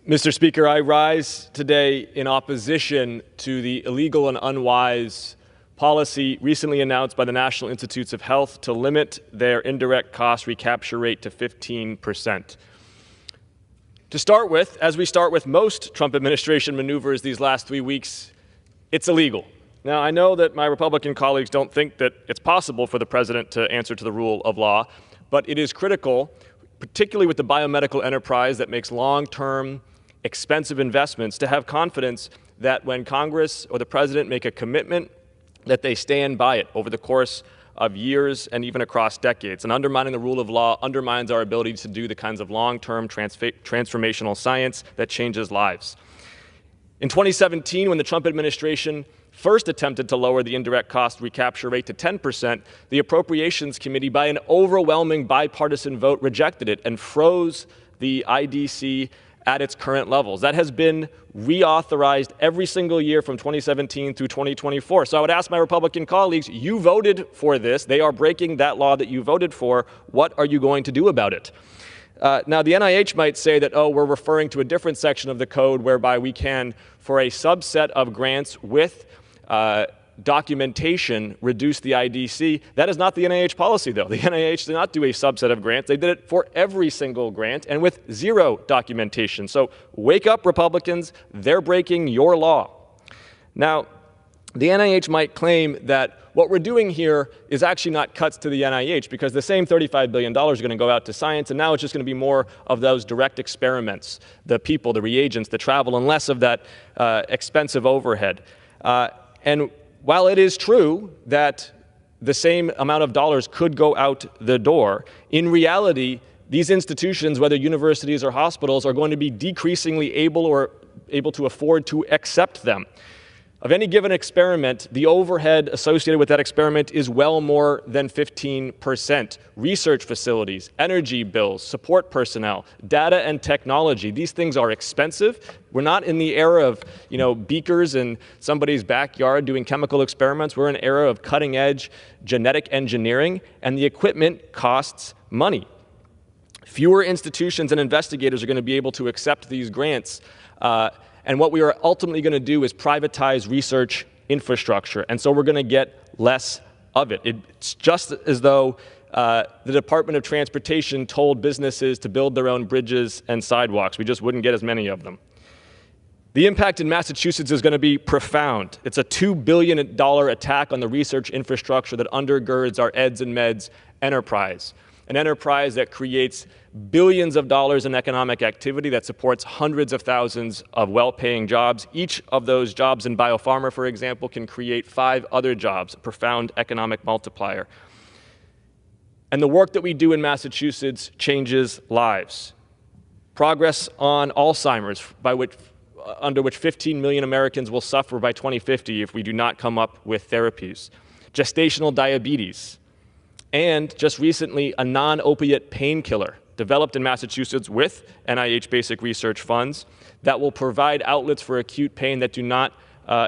Mr. Speaker, I rise today in opposition to the illegal and unwise policy recently announced by the National Institutes of Health to limit their indirect cost recapture rate to 15%. To start with, as we start with most Trump administration maneuvers these last 3 weeks, it's illegal. Now, I know that my Republican colleagues don't think that it's possible for the president to answer to the rule of law, but it is critical, particularly with the biomedical enterprise that makes long-term, expensive investments, to have confidence that when Congress or the president make a commitment, that they stand by it over the course of years and even across decades. And undermining the rule of law undermines our ability to do the kinds of long-term transformational science that changes lives. In 2017, when the Trump administration first attempted to lower the indirect cost recapture rate to 10%, the Appropriations Committee, by an overwhelming bipartisan vote, rejected it and froze the IDC at its current levels. That has been reauthorized every single year from 2017 through 2024. So I would ask my Republican colleagues, you voted for this. They are breaking that law that you voted for. What are you going to do about it? Now, the NIH might say that, oh, we're referring to a different section of the code whereby we can, for a subset of grants with documentation, reduce the IDC. That is not the NIH policy, though. The NIH did not do a subset of grants. They did it for every single grant and with zero documentation. So wake up, Republicans. They're breaking your law. Now, the NIH might claim that what we're doing here is actually not cuts to the NIH, because the same $35 billion is going to go out to science, and now it's just going to be more of those direct experiments, the people, the reagents, the travel, and less of that expensive overhead. And while it is true that the same amount of dollars could go out the door, in reality, these institutions, whether universities or hospitals, are going to be decreasingly able to afford to accept them. Of any given experiment, the overhead associated with that experiment is well more than 15%. Research facilities, energy bills, support personnel, data and technology, these things are expensive. We're not in the era of, beakers in somebody's backyard doing chemical experiments. We're in an era of cutting-edge genetic engineering, and the equipment costs money. Fewer institutions and investigators are going to be able to accept these grants. And what we are ultimately going to do is privatize research infrastructure. And so we're going to get less of it. It's just as though the Department of Transportation told businesses to build their own bridges and sidewalks. We just wouldn't get as many of them. The impact in Massachusetts is going to be profound. It's a $2 billion attack on the research infrastructure that undergirds our Eds and Meds enterprise. An enterprise that creates billions of dollars in economic activity, that supports hundreds of thousands of well-paying jobs. Each of those jobs in biopharma, for example, can create 5 other jobs, a profound economic multiplier. And the work that we do in Massachusetts changes lives. Progress on Alzheimer's, under which 15 million Americans will suffer by 2050 if we do not come up with therapies. Gestational diabetes. And just recently, a non-opiate painkiller developed in Massachusetts with NIH basic research funds that will provide outlets for acute pain that do not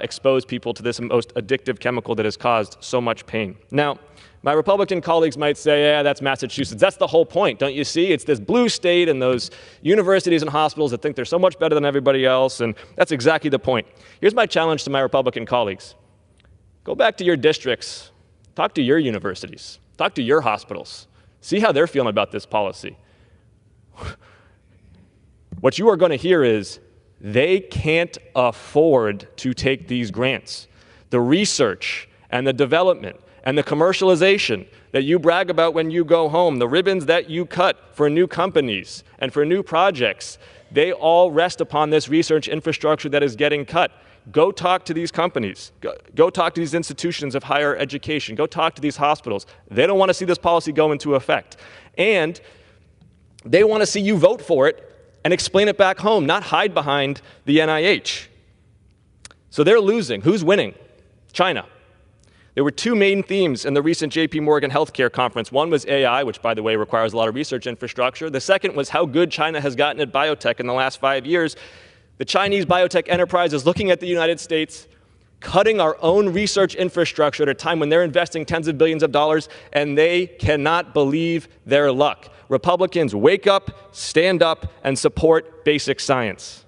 expose people to this most addictive chemical that has caused so much pain. Now, my Republican colleagues might say, yeah, that's Massachusetts. That's the whole point, don't you see? It's this blue state and those universities and hospitals that think they're so much better than everybody else, and that's exactly the point. Here's my challenge to my Republican colleagues. Go back to your districts. Talk to your universities. Talk to your hospitals. See how they're feeling about this policy. What you are going to hear is they can't afford to take these grants. The research and the development and the commercialization that you brag about when you go home, the ribbons that you cut for new companies and for new projects, they all rest upon this research infrastructure that is getting cut. Go talk to these companies. Go talk to these institutions of higher education. Go talk to these hospitals. They don't want to see this policy go into effect. And they want to see you vote for it and explain it back home, not hide behind the NIH. So they're losing. Who's winning? China. There were 2 main themes in the recent JP Morgan Healthcare Conference. One was AI, which, by the way, requires a lot of research infrastructure. The second was how good China has gotten at biotech in the last 5 years. The Chinese biotech enterprise is looking at the United States, cutting our own research infrastructure at a time when they're investing tens of billions of dollars, and they cannot believe their luck. Republicans, wake up, stand up, and support basic science.